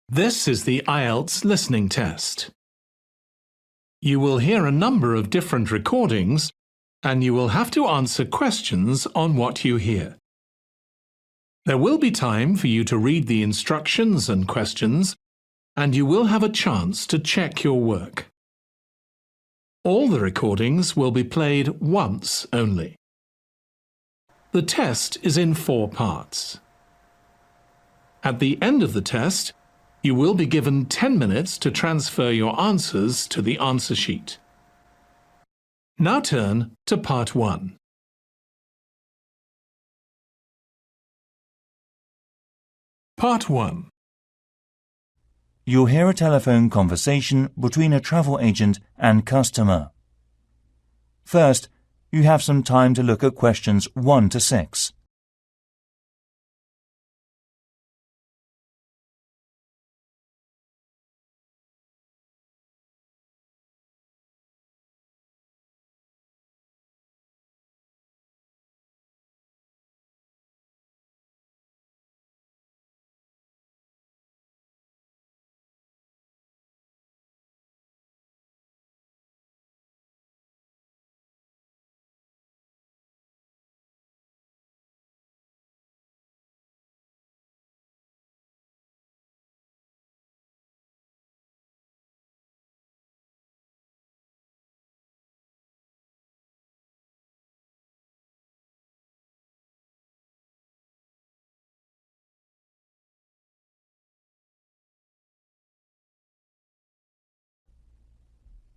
This is the Ielts listening test. You will hear a number of different recordings, and you will have to answer questions on what you hear. There will be time for you to read the instructions and questions, and you will have a chance to check your work. All the recordings will be played once only. The test is in 4 parts. At the end of the test, you will be given 10 minutes to transfer your answers to the answer sheet. Now turn to Part 1. Part 1. You'll hear a telephone conversation between a travel agent and customer. First, you have some time to look at questions 1 to 6.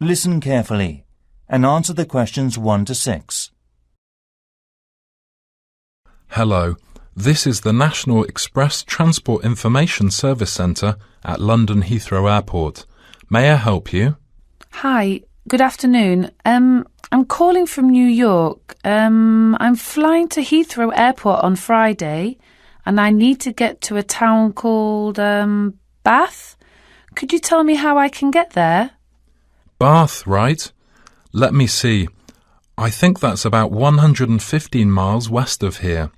Listen carefully and answer the questions 1 to 6. Hello, this is the National Express Transport Information Service Centre at London Heathrow Airport. May I help you? Hi, good afternoon. I'm calling from New York. I'm flying to Heathrow Airport on Friday and I need to get to a town called Bath. Could you tell me how I can get there? Bath, right? Let me see. I think that's about 115 miles west of here.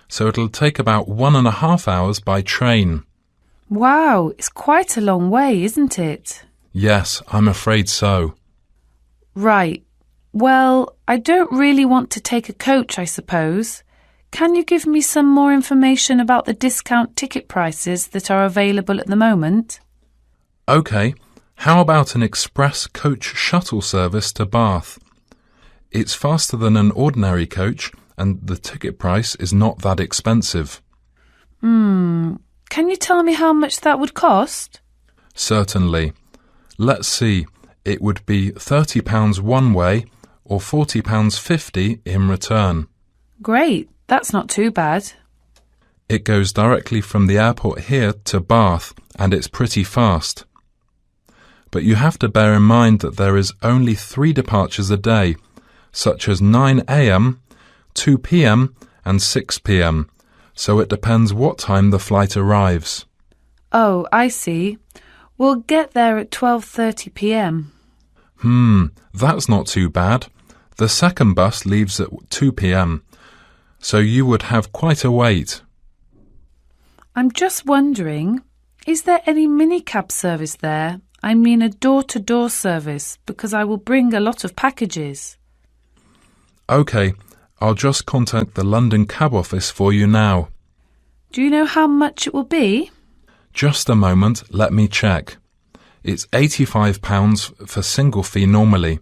So it'll take about 1.5 hours by train. Wow, it's quite a long way, isn't it? Yes, I'm afraid so. Right. Well, I don't really want to take a coach, I suppose. Can you give me some more information about the discount ticket prices that are available at the moment? OK, how about an express coach shuttle service to Bath? It's faster than an ordinary coach and the ticket price is not that expensive. Can you tell me how much that would cost? Certainly. Let's see, it would be £30 one way or £40.50 in return. Great, that's not too bad. It goes directly from the airport here to Bath and it's pretty fast. But you have to bear in mind that there is only 3 departures a day, such as 9 a.m., 2 p.m. and 6 p.m., so it depends what time the flight arrives. Oh, I see. We'll get there at 12:30 p.m. That's not too bad. The second bus leaves at 2 p.m., so you would have quite a wait. I'm just wondering, is there any minicab service there? I mean a door-to-door service, because I will bring a lot of packages. OK, I'll just contact the London cab office for you now. Do you know how much it will be? Just a moment, let me check. It's £85 for single fee normally.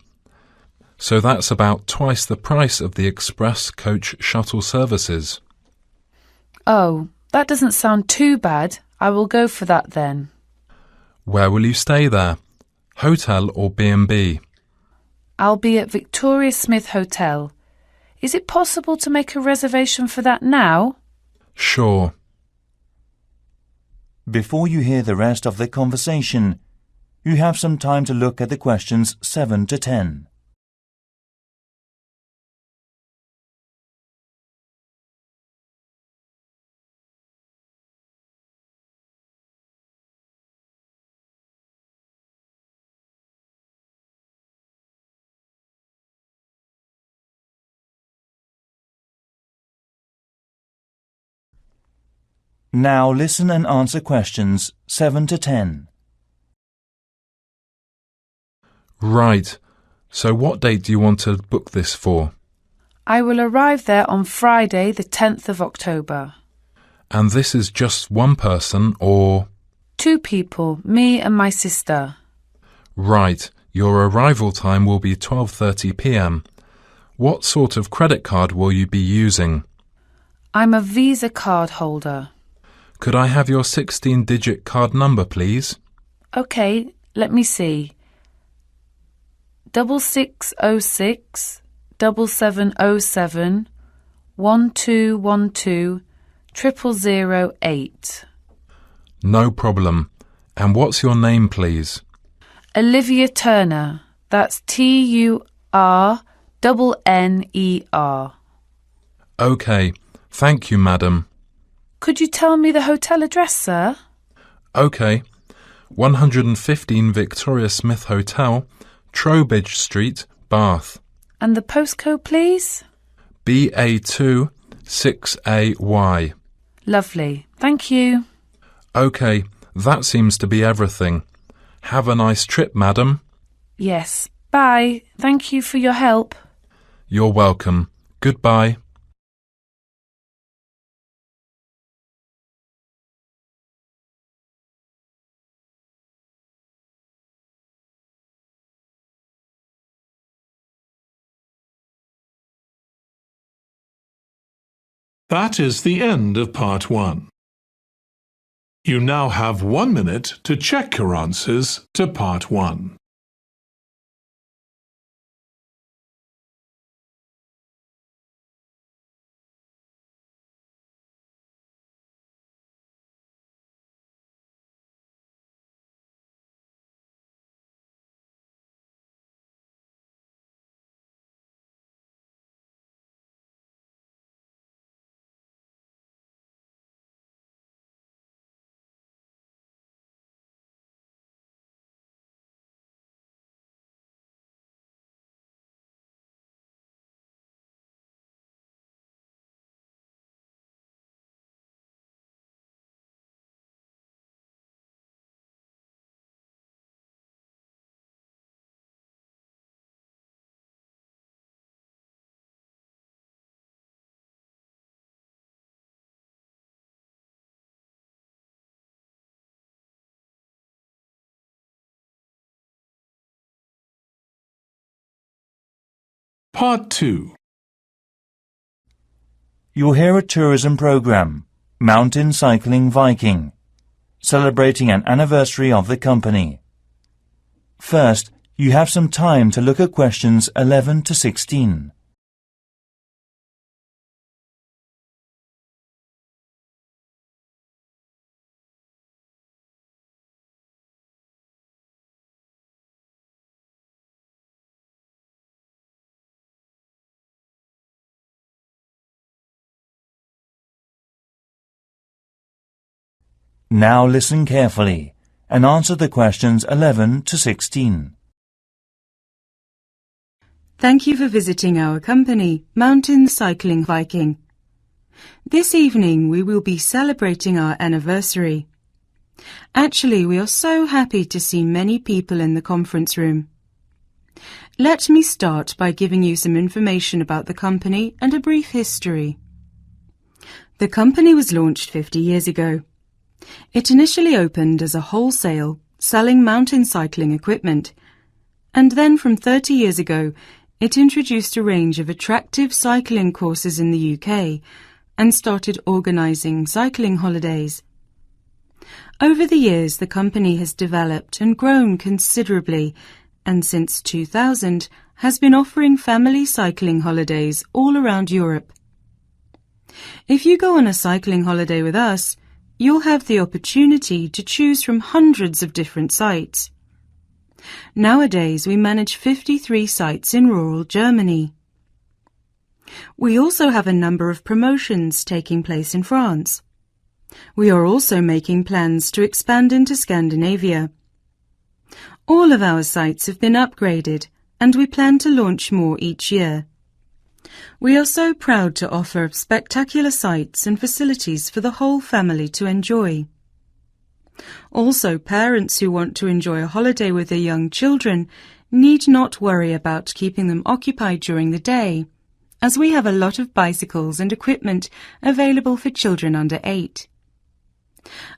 So that's about twice the price of the express coach shuttle services. Oh, that doesn't sound too bad. I will go for that then. Where will you stay there? Hotel or B&B? I'll be at Victoria Smith Hotel. Is it possible to make a reservation for that now? Sure. Before you hear the rest of the conversation, you have some time to look at the questions 7 to 10. Now listen and answer questions 7 to 10. Right. So what date do you want to book this for? I will arrive there on Friday, the 10th of October. And this is just one person or… 2 people, me and my sister. Right. Your arrival time will be 12:30 p.m. What sort of credit card will you be using? I'm a Visa card holder. Could I have your 16-digit card number, please? OK, let me see. 6606 7707 1212 0008. No problem. And what's your name, please? Olivia Turner. That's TURNNER. OK. Thank you, madam. Could you tell me the hotel address, sir? OK. 115 Victoria Smith Hotel, Trowbridge Street, Bath. And the postcode, please? BA2 6AY. Lovely. Thank you. OK, that seems to be everything. Have a nice trip, madam. Yes. Bye. Thank you for your help. You're welcome. Goodbye. That is the end of part 1. You now have 1 minute to check your answers to part 1. Part 2. You'll hear a tourism program, Mountain Cycling Viking, celebrating an anniversary of the company. First, you have some time to look at questions 11 to 16. Now listen carefully and answer the questions 11 to 16. Thank you for visiting our company, Mountain Cycling Viking. This evening we will be celebrating our anniversary. Actually, we are so happy to see many people in the conference room. Let me start by giving you some information about the company and a brief history. The company was launched 50 years ago. It initially opened as a wholesale, selling mountain cycling equipment, and then from 30 years ago, it introduced a range of attractive cycling courses in the UK and started organising cycling holidays. Over the years, the company has developed and grown considerably, and since 2000 has been offering family cycling holidays all around Europe. If you go on a cycling holiday with us, you'll have the opportunity to choose from hundreds of different sites. Nowadays, we manage 53 sites in rural Germany. We also have a number of promotions taking place in France. We are also making plans to expand into Scandinavia. All of our sites have been upgraded, and we plan to launch more each year. We are so proud to offer spectacular sights and facilities for the whole family to enjoy. Also, parents who want to enjoy a holiday with their young children need not worry about keeping them occupied during the day, as we have a lot of bicycles and equipment available for children under 8.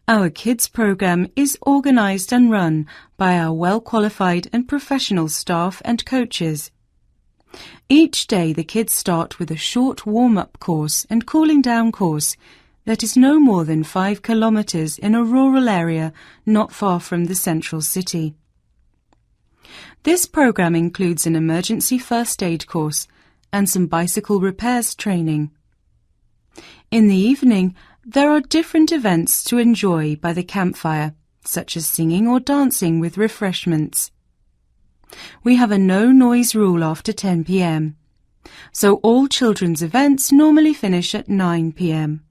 Our kids program is organized and run by our well-qualified and professional staff and coaches. Each day the kids start with a short warm-up course and cooling down course that is no more than 5 kilometers in a rural area not far from the central city. This program includes an emergency first aid course and some bicycle repairs training. In the evening, there are different events to enjoy by the campfire, such as singing or dancing with refreshments. We have a no-noise rule after 10 p.m., so all children's events normally finish at 9 p.m.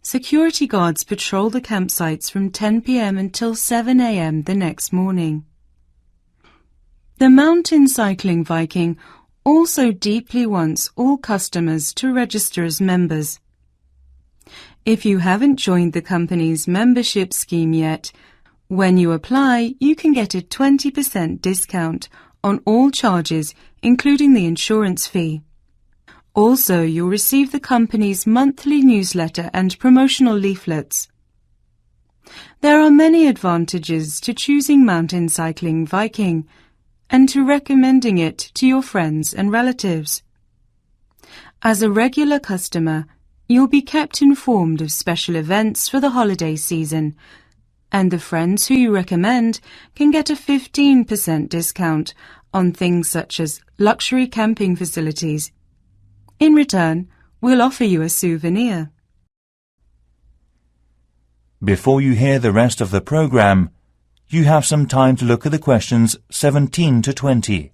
Security guards patrol the campsites from 10 p.m. until 7 a.m. the next morning. The Mountain Cycling Viking also deeply wants all customers to register as members. If you haven't joined the company's membership scheme yet, when you apply, you can get a 20% discount on all charges, including the insurance fee. Also, you'll receive the company's monthly newsletter and promotional leaflets. There are many advantages to choosing Mountain Cycling Viking and to recommending it to your friends and relatives. As a regular customer, you'll be kept informed of special events for the holiday season, and the friends who you recommend can get a 15% discount on things such as luxury camping facilities. In return, we'll offer you a souvenir. Before you hear the rest of the program, you have some time to look at the questions 17 to 20.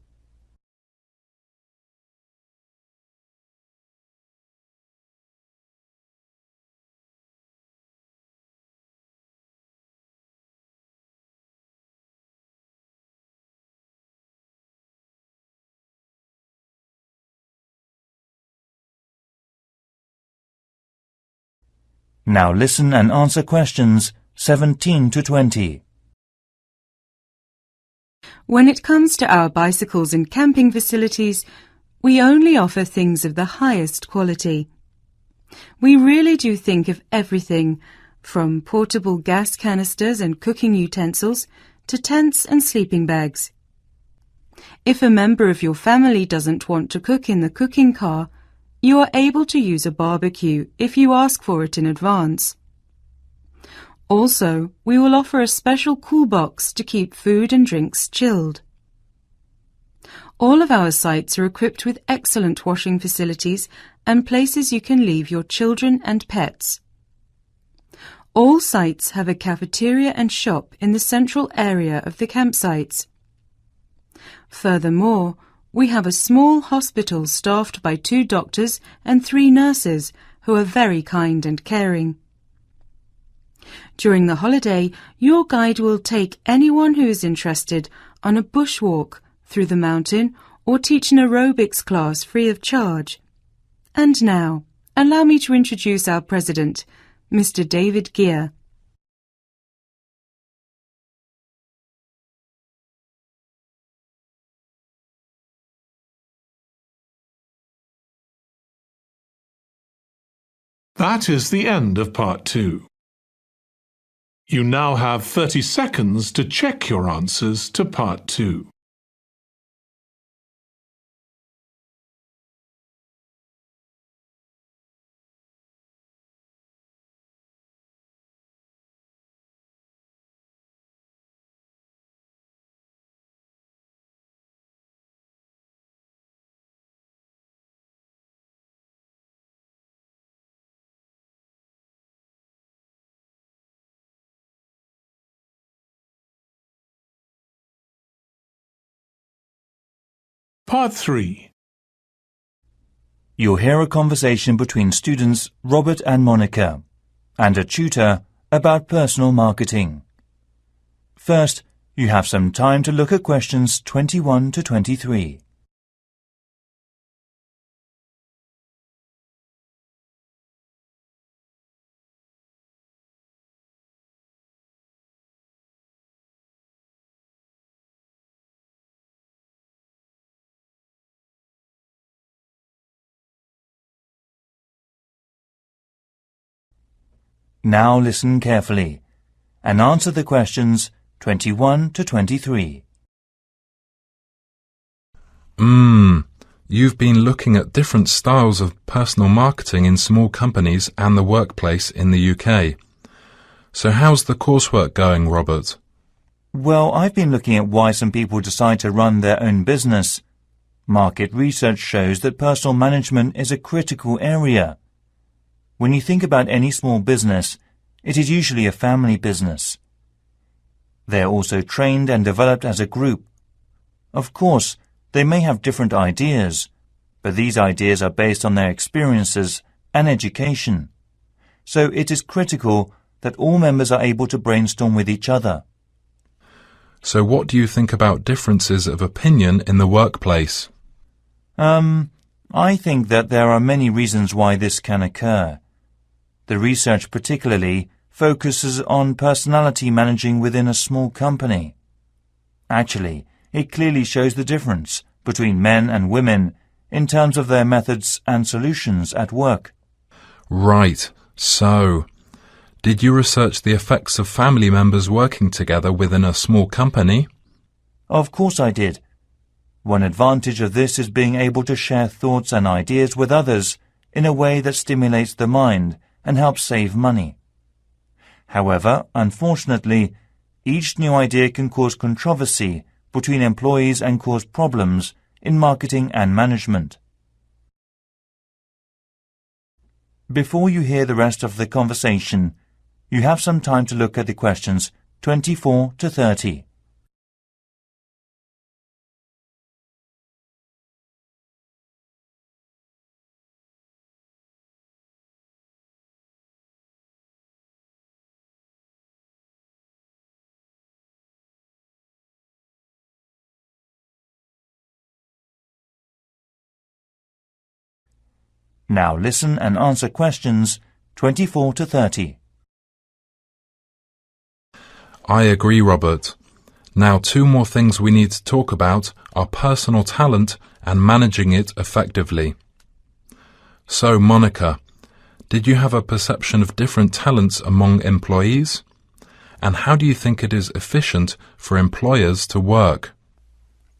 Now listen and answer questions 17 to 20. When it comes to our bicycles and camping facilities, we only offer things of the highest quality. We really do think of everything, from portable gas canisters and cooking utensils to tents and sleeping bags. If a member of your family doesn't want to cook in the cooking car, you are able to use a barbecue if you ask for it in advance. Also, we will offer a special cool box to keep food and drinks chilled. All of our sites are equipped with excellent washing facilities and places you can leave your children and pets. All sites have a cafeteria and shop in the central area of the campsites. Furthermore, we have a small hospital staffed by 2 doctors and 3 nurses who are very kind and caring. During the holiday, your guide will take anyone who is interested on a bushwalk through the mountain or teach an aerobics class free of charge. And now, allow me to introduce our president, Mr. David Gear. That is the end of part 2. You now have 30 seconds to check your answers to part 2. Part 3. You'll hear a conversation between students Robert and Monica, and a tutor about personal marketing. First, you have some time to look at questions 21 to 23. Now listen carefully and answer the questions 21 to 23. You've been looking at different styles of personal marketing in small companies and the workplace in the UK. So how's the coursework going, Robert? Well, I've been looking at why some people decide to run their own business. Market research shows that personal management is a critical area. When you think about any small business, it is usually a family business. They are also trained and developed as a group. Of course, they may have different ideas, but these ideas are based on their experiences and education. So it is critical that all members are able to brainstorm with each other. So what do you think about differences of opinion in the workplace? I think that there are many reasons why this can occur. The research particularly focuses on personality managing within a small company. Actually, it clearly shows the difference between men and women in terms of their methods and solutions at work. Right. So, did you research the effects of family members working together within a small company? Of course I did. One advantage of this is being able to share thoughts and ideas with others in a way that stimulates the mind and helps save money. However, unfortunately, each new idea can cause controversy between employees and cause problems in marketing and management. Before you hear the rest of the conversation, you have some time to look at the questions 24 to 30. Now listen and answer questions 24 to 30. I agree, Robert. Now 2 more things we need to talk about are personal talent and managing it effectively. So, Monica, did you have a perception of different talents among employees? And how do you think it is efficient for employers to work?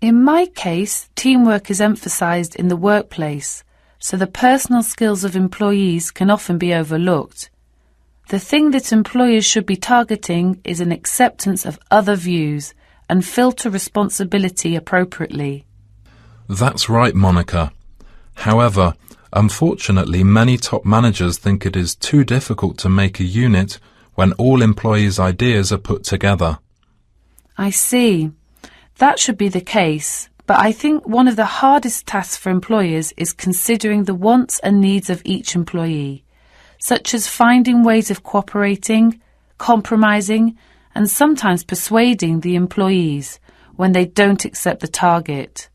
In my case, teamwork is emphasised in the workplace, so the personal skills of employees can often be overlooked. The thing that employers should be targeting is an acceptance of other views and filter responsibility appropriately. That's right, Monica. However, unfortunately, many top managers think it is too difficult to make a unit when all employees' ideas are put together. I see. That should be the case, but I think one of the hardest tasks for employers is considering the wants and needs of each employee, such as finding ways of cooperating, compromising, and sometimes persuading the employees when they don't accept the target.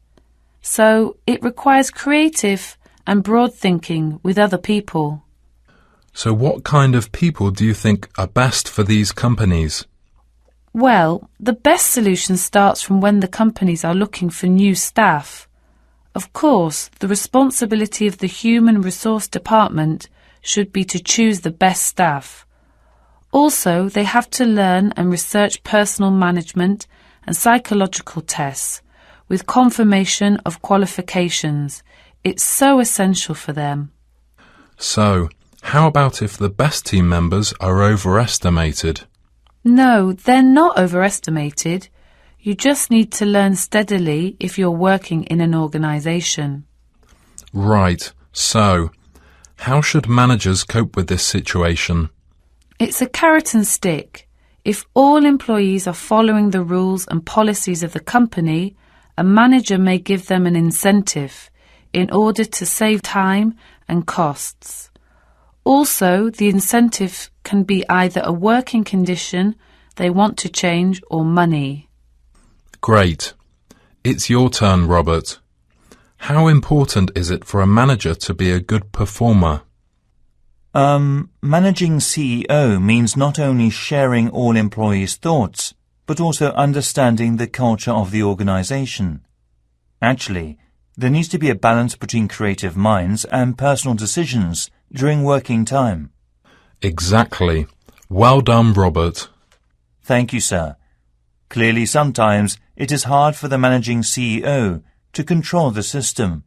So it requires creative and broad thinking with other people. So what kind of people do you think are best for these companies? Well, the best solution starts from when the companies are looking for new staff. Of course, the responsibility of the human resource department should be to choose the best staff. Also, they have to learn and research personal management and psychological tests with confirmation of qualifications. It's so essential for them. So, how about if the best team members are overestimated? No, they're not overestimated. You just need to learn steadily if you're working in an organisation. Right. So, how should managers cope with this situation? It's a carrot and stick. If all employees are following the rules and policies of the company, a manager may give them an incentive in order to save time and costs. Also, the incentive can be either a working condition they want to change or money. Great. It's your turn, Robert. How important is it for a manager to be a good performer? Managing CEO means not only sharing all employees' thoughts, but also understanding the culture of the organization. Actually, there needs to be a balance between creative minds and personal decisions during working time. Exactly. Well done, Robert. Thank you, sir. Clearly, sometimes it is hard for the managing CEO to control the system.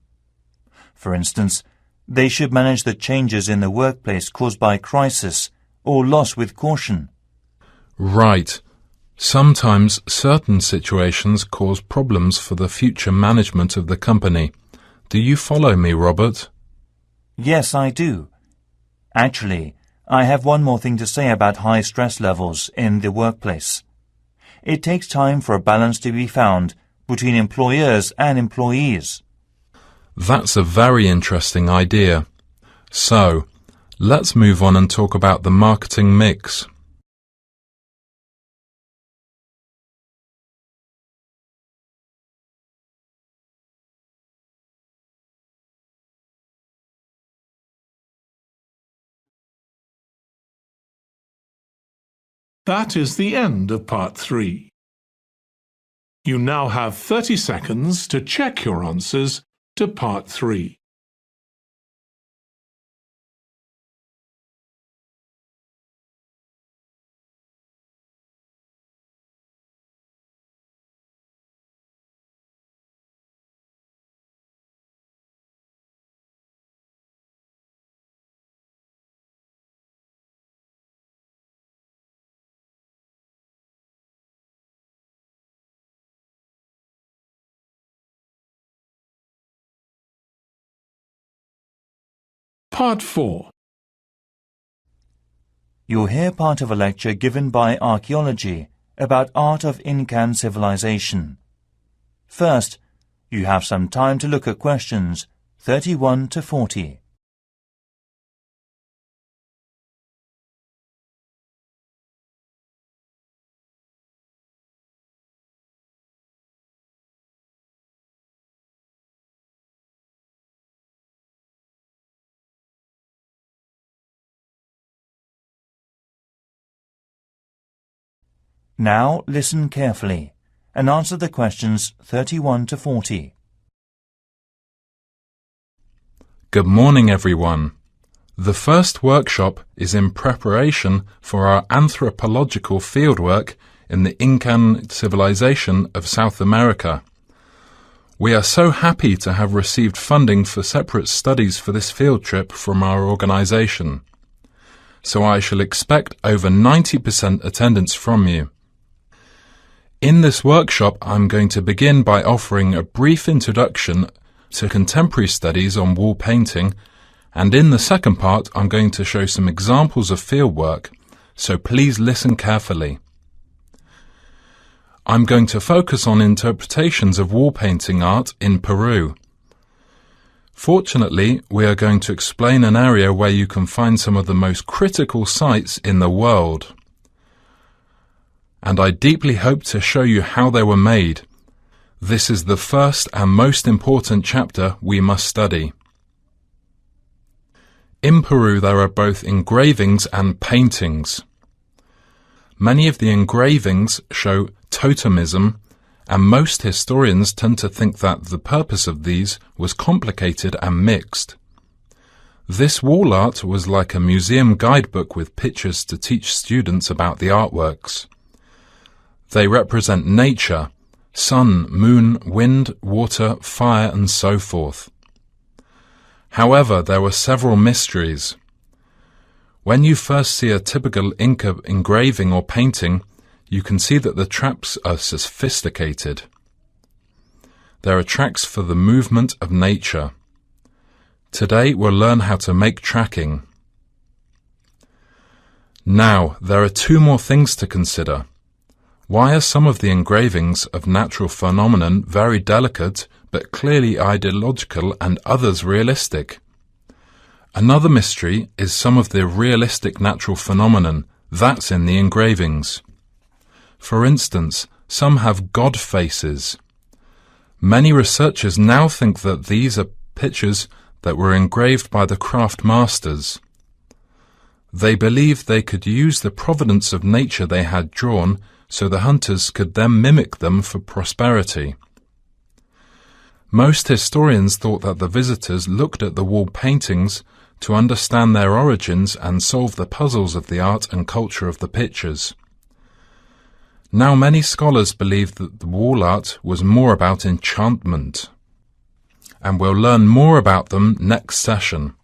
For instance, they should manage the changes in the workplace caused by crisis or loss with caution. Right. Sometimes certain situations cause problems for the future management of the company. Do you follow me, Robert? Yes, I do. Actually, I have one more thing to say about high stress levels in the workplace. It takes time for a balance to be found between employers and employees. That's a very interesting idea. So, let's move on and talk about the marketing mix. That is the end of part 3. You now have 30 seconds to check your answers to part 3. Part 4. You'll hear part of a lecture given by archaeology about art of Incan civilization. First, you have some time to look at questions 31 to 40. Now listen carefully and answer the questions 31 to 40. Good morning, everyone. The first workshop is in preparation for our anthropological fieldwork in the Incan civilization of South America. We are so happy to have received funding for separate studies for this field trip from our organization. So I shall expect over 90% attendance from you. In this workshop, I'm going to begin by offering a brief introduction to contemporary studies on wall painting, and in the second part, I'm going to show some examples of fieldwork, so please listen carefully. I'm going to focus on interpretations of wall painting art in Peru. Fortunately, we are going to explain an area where you can find some of the most critical sites in the world. And I deeply hope to show you how they were made. This is the first and most important chapter we must study. In Peru there are both engravings and paintings. Many of the engravings show totemism, and most historians tend to think that the purpose of these was complicated and mixed. This wall art was like a museum guidebook with pictures to teach students about the artworks. They represent nature, sun, moon, wind, water, fire, and so forth. However, there were several mysteries. When you first see a typical Inca engraving or painting, you can see that the tracks are sophisticated. There are tracks for the movement of nature. Today we'll learn how to make tracking. Now, there are two more things to consider. Why are some of the engravings of natural phenomenon very delicate but clearly ideological and others realistic? Another mystery is some of the realistic natural phenomenon that's in the engravings. For instance, some have god faces. Many researchers now think that these are pictures that were engraved by the craft masters. They believed they could use the providence of nature they had drawn so the hunters could then mimic them for prosperity. Most historians thought that the visitors looked at the wall paintings to understand their origins and solve the puzzles of the art and culture of the pictures. Now many scholars believe that the wall art was more about enchantment, and we'll learn more about them next session.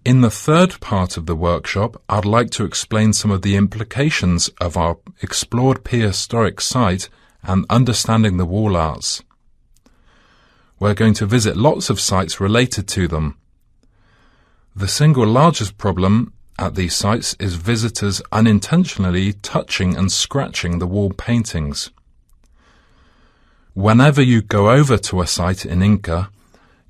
In the third part of the workshop, I'd like to explain some of the implications of our explored prehistoric site and understanding the wall arts. We're going to visit lots of sites related to them. The single largest problem at these sites is visitors unintentionally touching and scratching the wall paintings. Whenever you go over to a site in Inca,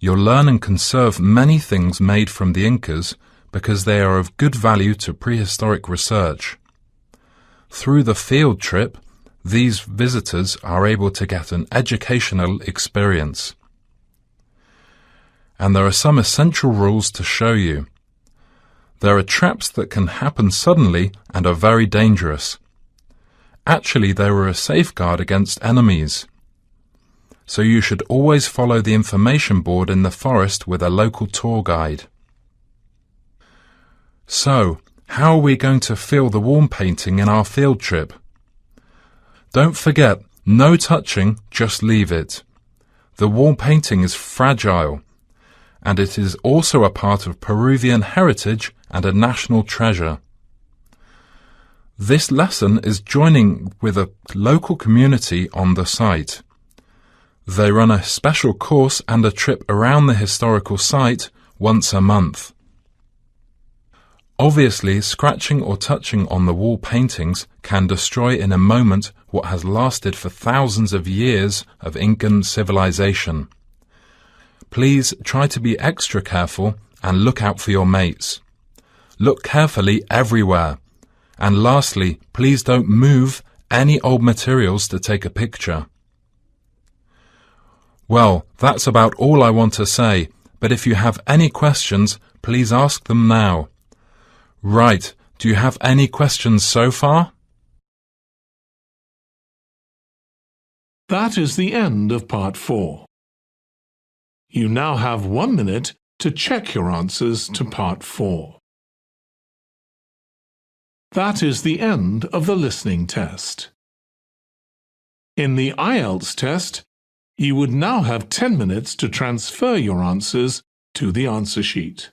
you'll learn and conserve many things made from the Incas because they are of good value to prehistoric research. Through the field trip, these visitors are able to get an educational experience. And there are some essential rules to show you. There are traps that can happen suddenly and are very dangerous. Actually, they were a safeguard against enemies. So you should always follow the information board in the forest with a local tour guide. So, how are we going to feel the wall painting in our field trip? Don't forget, no touching, just leave it. The wall painting is fragile, and it is also a part of Peruvian heritage and a national treasure. This lesson is joining with a local community on the site. They run a special course and a trip around the historical site once a month. Obviously, scratching or touching on the wall paintings can destroy in a moment what has lasted for thousands of years of Incan civilization. Please try to be extra careful and look out for your mates. Look carefully everywhere. And lastly, please don't move any old materials to take a picture. Well, that's about all I want to say, but if you have any questions, please ask them now. Right, do you have any questions so far? That is the end of part 4. You now have 1 minute to check your answers to part 4. That is the end of the listening test. In the Ielts test, you would now have 10 minutes to transfer your answers to the answer sheet.